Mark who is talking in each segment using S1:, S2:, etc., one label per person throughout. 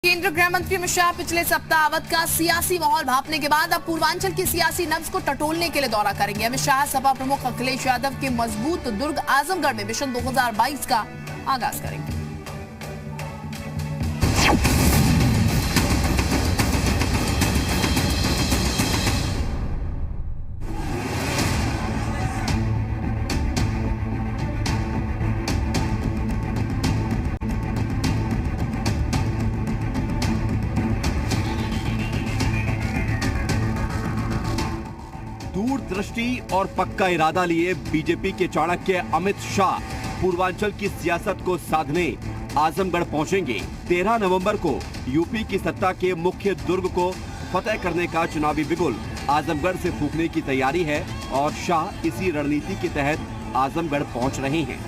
S1: केंद्रीय गृह मंत्री अमित शाह पिछले सप्ताह अवध का सियासी माहौल भांपने के बाद अब पूर्वांचल की सियासी नब्ज को टटोलने के लिए दौरा करेंगे। अमित शाह सपा प्रमुख अखिलेश यादव के मजबूत दुर्ग आजमगढ़ में मिशन 2022 का आगाज करेंगे।
S2: दूरदृष्टि और पक्का इरादा लिए बीजेपी के चाणक्य अमित शाह पूर्वांचल की सियासत को साधने आजमगढ़ पहुंचेंगे। 13 नवंबर को यूपी की सत्ता के मुख्य दुर्ग को फतेह करने का चुनावी बिगुल आजमगढ़ से फूंकने की तैयारी है और शाह इसी रणनीति के तहत आजमगढ़ पहुंच रहे हैं।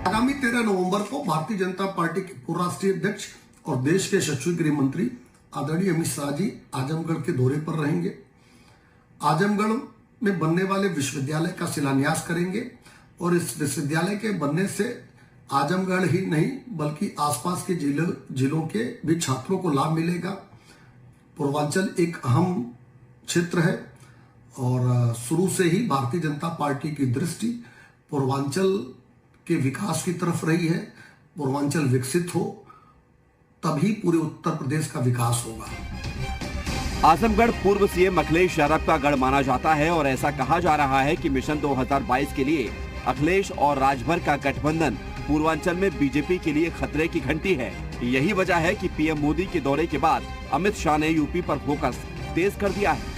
S3: आगामी 13 नवंबर को भारतीय जनता पार्टी के पूर्व राष्ट्रीय अध्यक्ष और देश के यशस्वी गृह मंत्री आदरणीय अमित शाह जी आजमगढ़ के दौरे पर रहेंगे। आजमगढ़ में बनने वाले विश्वविद्यालय का शिलान्यास करेंगे और इस विश्वविद्यालय के बनने से आजमगढ़ ही नहीं बल्कि आसपास के जिलों के भी छात्रों को लाभ मिलेगा। पूर्वांचल एक अहम क्षेत्र है और शुरू से ही भारतीय जनता पार्टी की दृष्टि पूर्वांचल के विकास की तरफ रही है। पूर्वांचल विकसित हो तभी पूरे उत्तर प्रदेश का विकास होगा।
S2: आजमगढ़ पूर्व सीएम अखिलेश यादव का गढ़ माना जाता है और ऐसा कहा जा रहा है कि मिशन 2022 के लिए अखिलेश और राजभर का गठबंधन पूर्वांचल में बीजेपी के लिए खतरे की घंटी है। यही वजह है कि पीएम मोदी के दौरे के बाद अमित शाह ने यूपी पर फोकस तेज कर दिया है।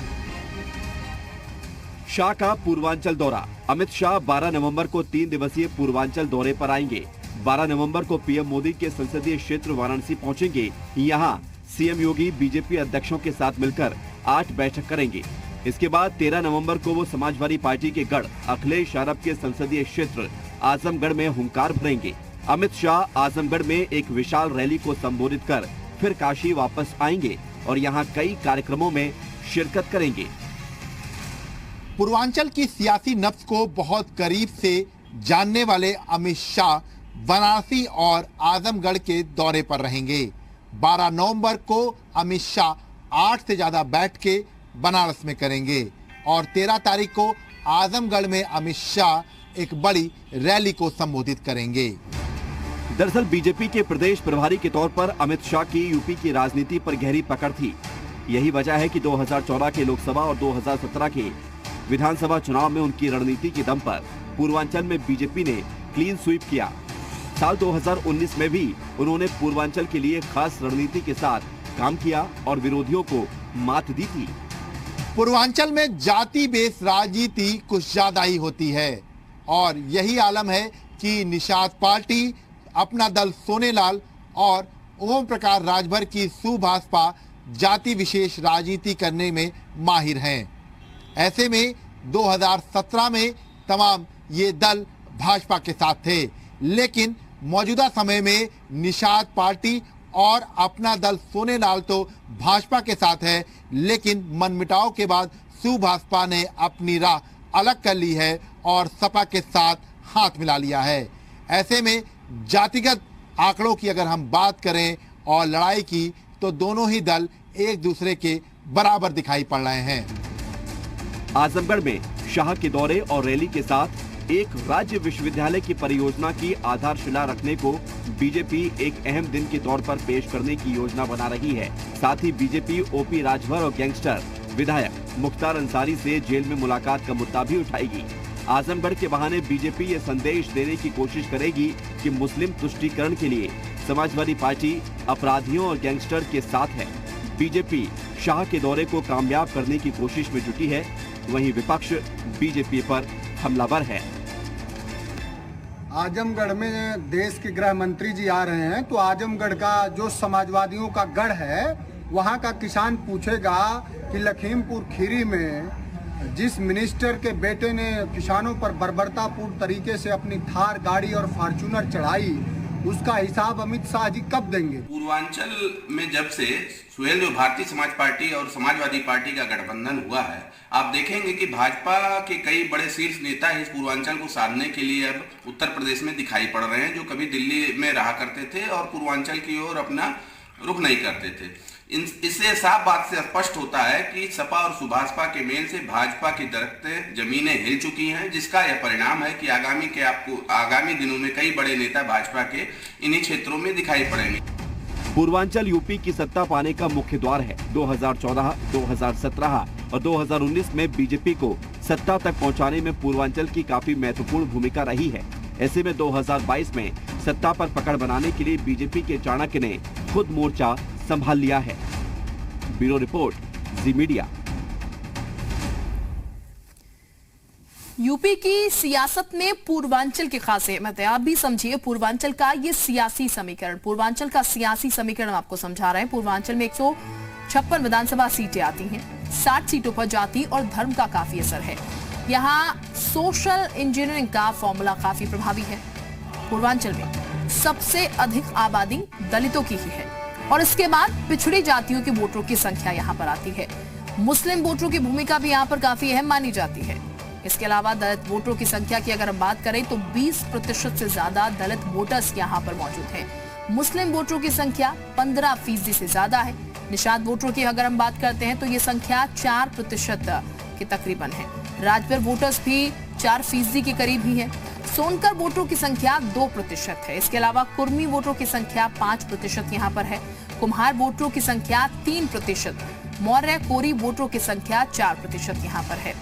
S2: शाह का पूर्वांचल दौरा। अमित शाह 12 नवंबर को 3 दिवसीय पूर्वांचल दौरे पर आएंगे। 12 नवंबर को पीएम मोदी के संसदीय क्षेत्र वाराणसी पहुंचेंगे। यहाँ सीएम योगी बीजेपी अध्यक्षों के साथ मिलकर 8 बैठक करेंगे। इसके बाद 13 नवंबर को वो समाजवादी पार्टी के गढ़ अखिलेश यादव के संसदीय क्षेत्र आजमगढ़ में हुंकार भरेंगे। अमित शाह आजमगढ़ में एक विशाल रैली को संबोधित कर फिर काशी वापस आएंगे और यहाँ कई कार्यक्रमों में शिरकत करेंगे।
S4: पूर्वांचल की सियासी नब्ज को बहुत करीब से जानने वाले अमित शाह वाराणसी और आजमगढ़ के दौरे पर रहेंगे। 12 नवंबर को अमित शाह 8 से ज्यादा बैठकें बनारस में करेंगे और 13 तारीख को आजमगढ़ में अमित शाह एक बड़ी रैली को संबोधित करेंगे।
S2: दरअसल बीजेपी के प्रदेश प्रभारी के तौर पर अमित शाह की यूपी की राजनीति पर गहरी पकड़ थी। यही वजह है कि 2014 के लोकसभा और 2017 के विधानसभा चुनाव में उनकी रणनीति के दम पर पूर्वांचल में बीजेपी ने क्लीन स्वीप किया। साल 2019 में भी उन्होंने पूर्वांचल के लिए खास रणनीति के साथ काम किया और विरोधियों को मात दी थी।
S4: पूर्वांचल में जाति बेस राजनीति कुछ ज्यादा ही होती है और यही आलम है कि निषाद पार्टी, अपना दल सोनेलाल और ओम प्रकाश राजभर की सुभाषपा जाति विशेष राजनीति करने में माहिर हैं। ऐसे में 2017 में तमाम ये दल भाजपा के साथ थे, लेकिन मौजूदा समय में निषाद पार्टी और अपना दल सोनेलाल तो भाजपा के साथ है, लेकिन मनमुटाव के बाद सुभाषपा ने अपनी राह अलग कर ली है और सपा के साथ हाथ मिला लिया है। ऐसे में जातिगत आंकड़ों की अगर हम बात करें और लड़ाई की तो दोनों ही दल एक दूसरे के बराबर दिखाई पड़ रहे हैं।
S2: आजमगढ़ में शाह के दौरे और रैली के साथ एक राज्य विश्वविद्यालय की परियोजना की आधारशिला रखने को बीजेपी एक अहम दिन के तौर पर पेश करने की योजना बना रही है। साथ ही बीजेपी ओपी राजभर और गैंगस्टर विधायक मुख्तार अंसारी से जेल में मुलाकात का मुद्दा भी उठाएगी। आजमगढ़ के बहाने बीजेपी ये संदेश देने की कोशिश करेगी कि मुस्लिम तुष्टीकरण के लिए समाजवादी पार्टी अपराधियों और गैंगस्टर के साथ है। बीजेपी शाह के दौरे को कामयाब करने की कोशिश में जुटी है, वहीं विपक्ष बीजेपी पर हमलावर है।
S5: आजमगढ़ में देश के गृह मंत्री जी आ रहे हैं तो आजमगढ़ का जो समाजवादियों का गढ़ है वहां का किसान पूछेगा कि लखीमपुर खीरी में जिस मिनिस्टर के बेटे ने किसानों पर बर्बरतापूर्ण तरीके से अपनी थार गाड़ी और फॉर्च्यूनर चढ़ाई, उसका हिसाब अमित शाह जी कब देंगे?
S6: पूर्वांचल में जब से सुहेल जो भारतीय समाज पार्टी और समाजवादी पार्टी का गठबंधन हुआ है, आप देखेंगे कि भाजपा के कई बड़े शीर्ष नेता इस पूर्वांचल को साधने के लिए अब उत्तर प्रदेश में दिखाई पड़ रहे हैं, जो कभी दिल्ली में रहा करते थे और पूर्वांचल की ओर अपना रुख नहीं करते थे। इससे साफ बात से स्पष्ट होता है कि सपा और सुभाषपा के मेल से भाजपा की दरख्तें जमीनें हिल चुकी हैं, जिसका यह परिणाम है कि आगामी दिनों में कई बड़े नेता भाजपा के इन्हीं क्षेत्रों में दिखाई पड़ेंगे।
S2: पूर्वांचल यूपी की सत्ता पाने का मुख्य द्वार है। 2014, 2017 और 2019 में बीजेपी को सत्ता तक पहुंचाने में पूर्वांचल की काफी महत्वपूर्ण भूमिका रही है। ऐसे में 2022 में सत्ता पर पकड़ बनाने के लिए बीजेपी के चाणक्य ने खुद मोर्चा संभाल लिया है। ब्यूरो रिपोर्ट, जी मीडिया।
S1: यूपी की सियासत में पूर्वांचल की खास अहमियत है। आप भी समझिए पूर्वांचल का ये सियासी समीकरण, पूर्वांचल का सियासी समीकरण आपको समझा रहे हैं। पूर्वांचल में 156 विधानसभा सीटें आती हैं। 60 सीटों पर जाति और धर्म का काफी असर है। यहाँ सोशल इंजीनियरिंग का फॉर्मूला काफी प्रभावी है। पूर्वांचल में सबसे अधिक आबादी दलितों की ही है और इसके बाद पिछड़ी जातियों के वोटरों की संख्या यहाँ पर आती है। मुस्लिम वोटरों की भूमिका भी यहाँ पर काफी अहम मानी जाती है। इसके अलावा दलित वोटरों की संख्या की अगर हम बात करें तो 20% से ज्यादा दलित वोटर्स यहाँ पर मौजूद हैं। मुस्लिम वोटरों की संख्या 15% से ज्यादा है। निषाद वोटरों की अगर हम बात करते हैं तो ये संख्या 4% के तकरीबन है। राजभर वोटर्स भी 4% के करीब ही है। सोनकर वोटरों की संख्या 2% है। इसके अलावा कुर्मी वोटरों की संख्या 5% यहाँ पर है। कुम्हार वोटरों की संख्या 3%, मौर्य कोरी वोटरों की संख्या 4% यहाँ पर है।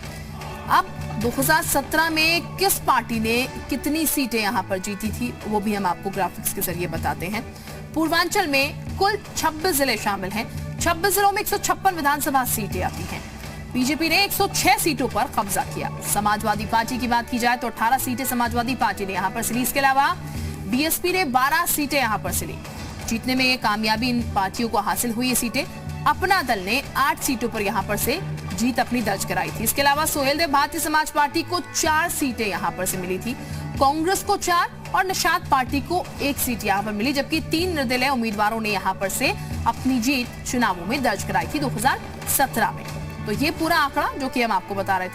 S1: अब 2017 में किस पार्टी ने कितनी सीटें यहाँ पर जीती थी वो भी हम आपको ग्राफिक्स के जरिए बताते हैं। पूर्वांचल में कुल 26 जिले शामिल हैं। 26 जिलों में 156 विधानसभा सीटें आती हैं। बीजेपी ने 106 सीटों पर कब्जा किया। समाजवादी पार्टी की बात की जाए तो 18 सीटें समाजवादी पार्टी ने यहाँ पर सिली। इसके अलावा बीएसपी ने 12 सीटें यहाँ पर सिली। जीतने में ये कामयाबी इन पार्टियों को हासिल हुई। ये सीटें अपना दल ने 8 सीटों पर यहाँ पर से जीत अपनी दर्ज कराई थी। इसके अलावा सोहेलदेव भारतीय समाज पार्टी को 4 सीटें यहाँ पर से मिली थी। कांग्रेस को 4 और निषाद पार्टी को 1 सीट यहाँ पर मिली, जबकि 3 निर्दलीय उम्मीदवारों ने यहाँ पर से अपनी जीत चुनावों में दर्ज कराई थी 2017 में। तो ये पूरा आंकड़ा जो कि हम आपको बता रहे थे।